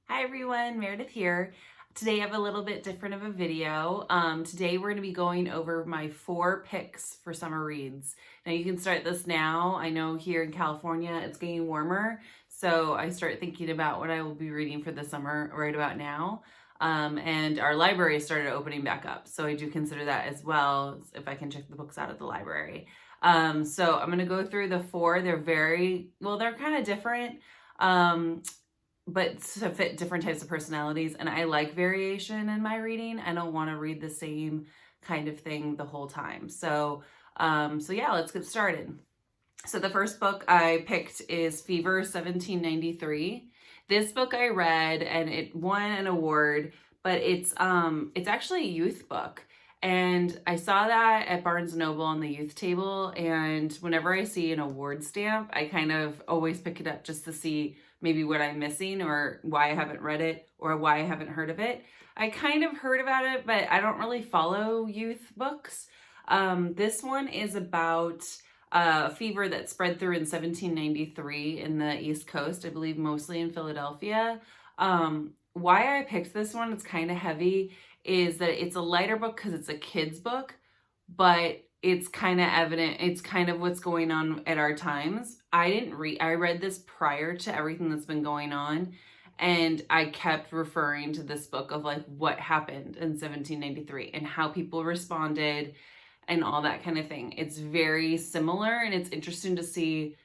Hi everyone, Meredith here. Today I have a little bit different of a video. Today we're going to be going over my 4 picks for summer reads. Now you can start this now. I know here in California it's getting warmer, so I start thinking about what I will be reading for the summer right about now. And our library started opening back up, so I do consider that as well, if I can check the books out at the library. So I'm going to go through the 4. They're they're kind of different. But to fit different types of personalities, and I like variation in my reading. I don't want to read the same kind of thing the whole time. So yeah, let's get started. So the first book I picked is Fever 1793. This book I read and it won an award, but it's actually a youth book. And I saw that at Barnes & Noble on the youth table, and whenever I see an award stamp, I kind of always pick it up just to see maybe what I'm missing or why I haven't read it or why I haven't heard of it. I kind of heard about it, but I don't really follow youth books. This one is about a fever that spread through in 1793 in the East Coast, I believe mostly in Philadelphia. Why I picked this one, it's kind of heavy, is that it's a lighter book because it's a kid's book, but it's kind of evident, it's kind of what's going on at our times. I read this prior to everything that's been going on, and I kept referring to this book of like what happened in 1793 and how people responded and all that kind of thing. It's very similar, and it's interesting to see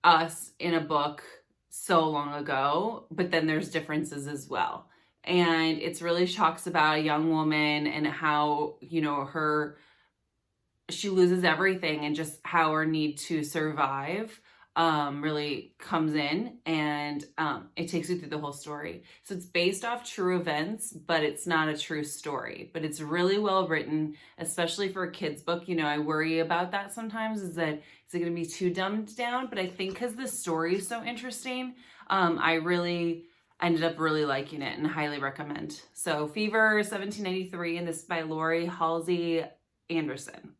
us in a book so long ago, but then there's differences as well. And it's really talks about a young woman and how, she loses everything, and just how her need to survive really comes in, and it takes you through the whole story. So it's based off true events, but it's not a true story. But it's really well written, especially for a kid's book. I worry about that sometimes, is that is it going to be too dumbed down? But I think because the story is so interesting, I really ended up really liking it and highly recommend. So Fever 1793, and this is by Laurie, Halse, Anderson.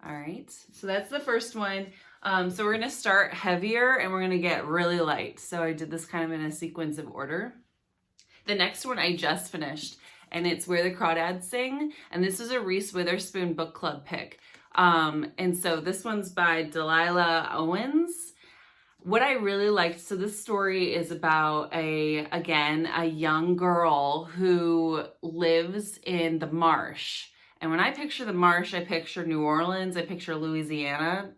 All right, so that's the first one. So we're going to start heavier and we're going to get really light. So I did this kind of in a sequence of order. The next one I just finished, and it's Where the Crawdads Sing. And this is a Reese Witherspoon book club pick. And so this one's by Delia Owens. What I really liked, so this story is about a young girl who lives in the marsh. And when I picture the marsh, I picture New Orleans, I picture Louisiana,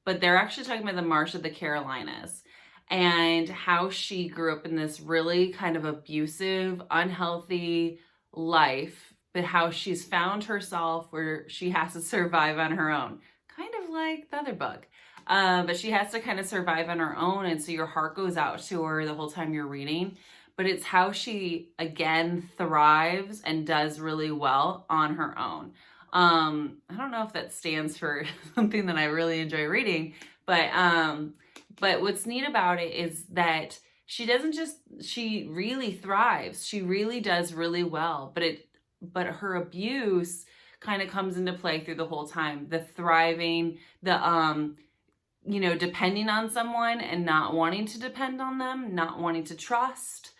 but they're actually talking about the marsh of the Carolinas, and how she grew up in this really kind of abusive, unhealthy life, but how she's found herself where she has to survive on her own, kind of like the other book. But she has to kind of survive on her own, and so your heart goes out to her the whole time you're reading. But it's how she, again, thrives and does really well on her own. I don't know if that stands for something that I really enjoy reading, but what's neat about it is that she really thrives. She really does really well, but her abuse kind of comes into play through the whole time. The thriving, depending on someone and not wanting to depend on them, not wanting to trust,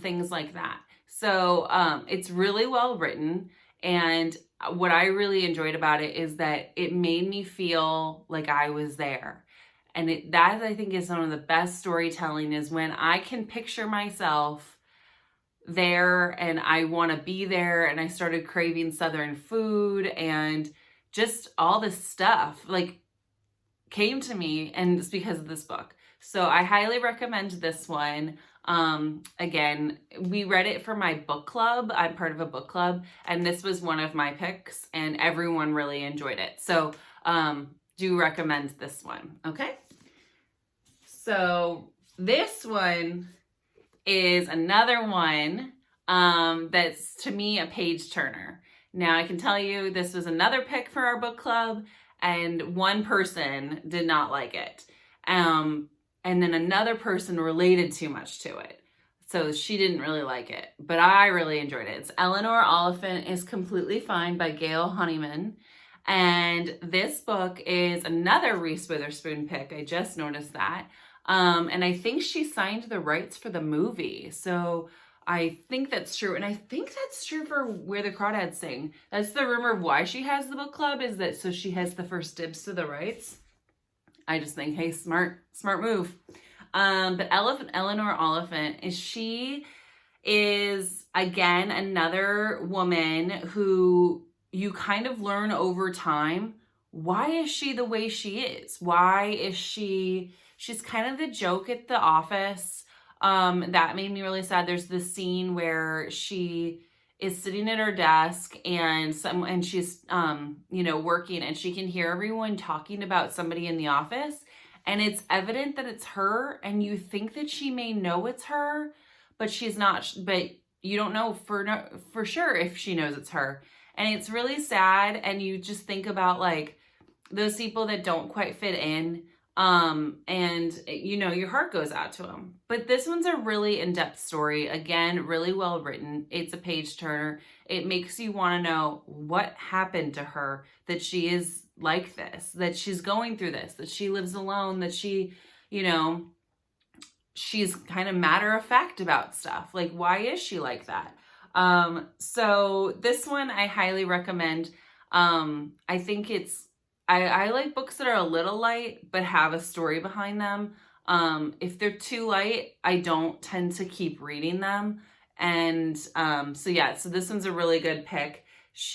things like that. So it's really well written, and what I really enjoyed about it is that it made me feel like I was there. And that I think is some of the best storytelling, is when I can picture myself there and I want to be there, and I started craving Southern food, and just all this stuff like came to me, and it's because of this book. So I highly recommend this one. Again, we read it for my book club. I'm part of a book club, and this was one of my picks, and everyone really enjoyed it. So do recommend this one. Okay. So this one is another one that's, to me, a page turner. Now I can tell you this was another pick for our book club, and one person did not like it. And then another person related too much to it, so she didn't really like it, but I really enjoyed it. It's Eleanor, Oliphant is Completely Fine by Gail, Honeyman. And this book is another Reese Witherspoon pick. I just noticed that. And I think she signed the rights for the movie. So I think that's true. And I think that's true for Where the Crawdads Sing. That's the rumor of why she has the book club, is that so she has the first dibs to the rights. I just think, hey, smart move. But Eleanor Oliphant is again another woman who you kind of learn over time, why is she the way she is? Why is she's kind of the joke at the office. That made me really sad. There's this scene where she is sitting at her desk and she's working, and she can hear everyone talking about somebody in the office, and it's evident that it's her, and you think that she may know it's her, but she's not, but you don't know for sure if she knows it's her. And it's really sad, and you just think about like those people that don't quite fit in, and your heart goes out to them. But this one's a really in-depth story. Again, really well written. It's a page turner. It makes you want to know what happened to her, that she is like this, that she's going through this, that she lives alone, that she, she's kind of matter of fact about stuff. Like, why is she like that? So this one I highly recommend. I think I like books that are a little light, but have a story behind them. If they're too light, I don't tend to keep reading them. And, so this one's a really good pick.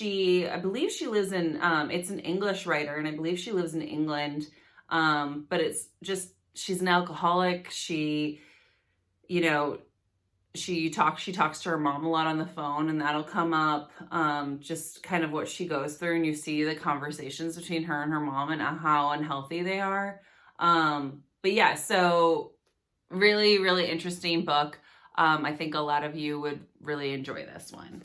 I believe she lives in, it's an English writer, and I believe she lives in England. But it's just, she's an alcoholic. She talks to her mom a lot on the phone, and that'll come up, just kind of what she goes through, and you see the conversations between her and her mom and how unhealthy they are. But yeah, so really, really interesting book. I think a lot of you would really enjoy this one.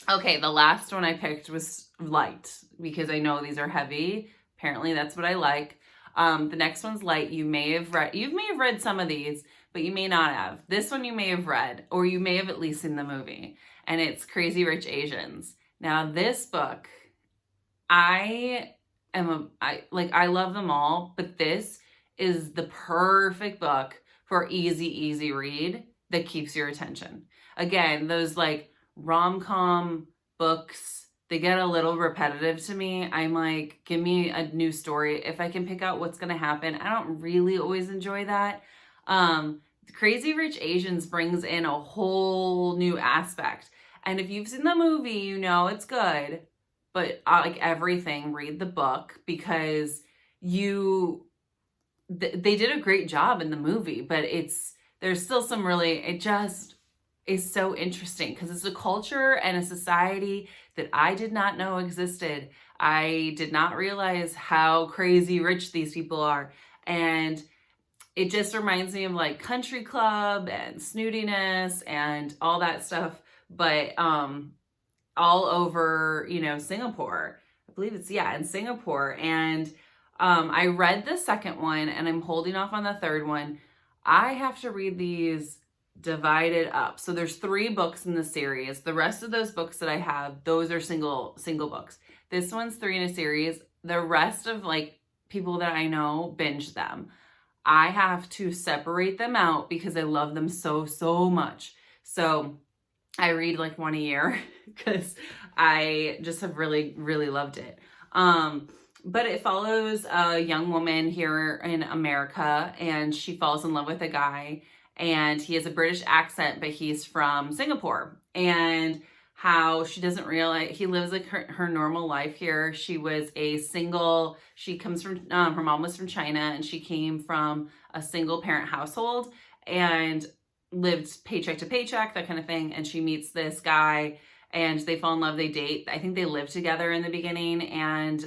Okay, the last one I picked was light, because I know these are heavy. Apparently that's what I like. The next one's light. You may have read some of these, but you may not have. This one you may have read, or you may have at least seen the movie, and it's Crazy Rich Asians. Now this book, I love them all, but this is the perfect book for easy read that keeps your attention. Again, those like rom-com books, they get a little repetitive to me. I'm like, give me a new story. If I can pick out what's going to happen, I don't really always enjoy that. Crazy Rich Asians brings in a whole new aspect. And if you've seen the movie, you know it's good. But like everything, read the book, because they did a great job in the movie, but there's still some it just is so interesting, because it's a culture and a society that I did not know existed. I did not realize how crazy rich these people are. And it just reminds me of like Country Club and snootiness and all that stuff, but all over, Singapore. I believe it's, in Singapore. And I read the second one, and I'm holding off on the third one. I have to read these divided up. So there's 3 books in the series. The rest of those books that I have, those are single books. This one's 3 in a series. The rest of like people that I know binge them. I have to separate them out because I love them so much. So I read like one a year because I just have really, really loved it. But it follows a young woman here in America, and she falls in love with a guy, and he has a British accent, but he's from Singapore. And how she doesn't realize he lives like her normal life here. She comes from, her mom was from China, and she came from a single parent household and lived paycheck to paycheck, that kind of thing. And she meets this guy, and they fall in love, they date. I think they live together in the beginning, and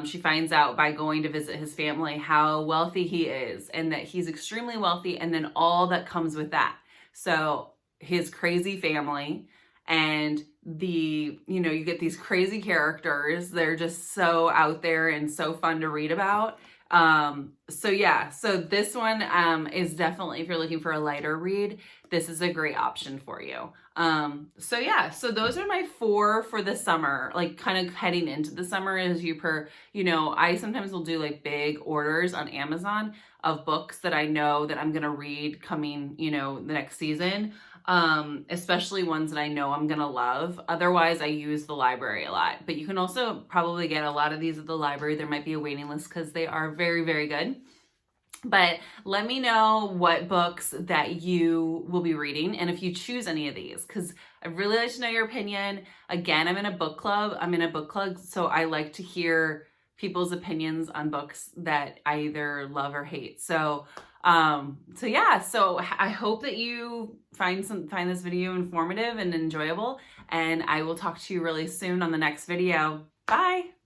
she finds out by going to visit his family how wealthy he is, and that he's extremely wealthy, and then all that comes with that. So his crazy family, and you get these crazy characters. They're just so out there and so fun to read about. So this one is definitely, if you're looking for a lighter read, this is a great option for you. So those are my 4 for the summer, like kind of heading into the summer, I sometimes will do like big orders on Amazon of books that I know that I'm going to read coming, you know, the next season. Especially ones that I know I'm going to love. Otherwise, I use the library a lot, but you can also probably get a lot of these at the library. There might be a waiting list because they are very, very good. But let me know what books that you will be reading and if you choose any of these, because I'd really like to know your opinion. Again, I'm in a book club. So I like to hear people's opinions on books that I either love or hate. So yeah, so I hope that you find this video informative and enjoyable, and I will talk to you really soon on the next video. Bye.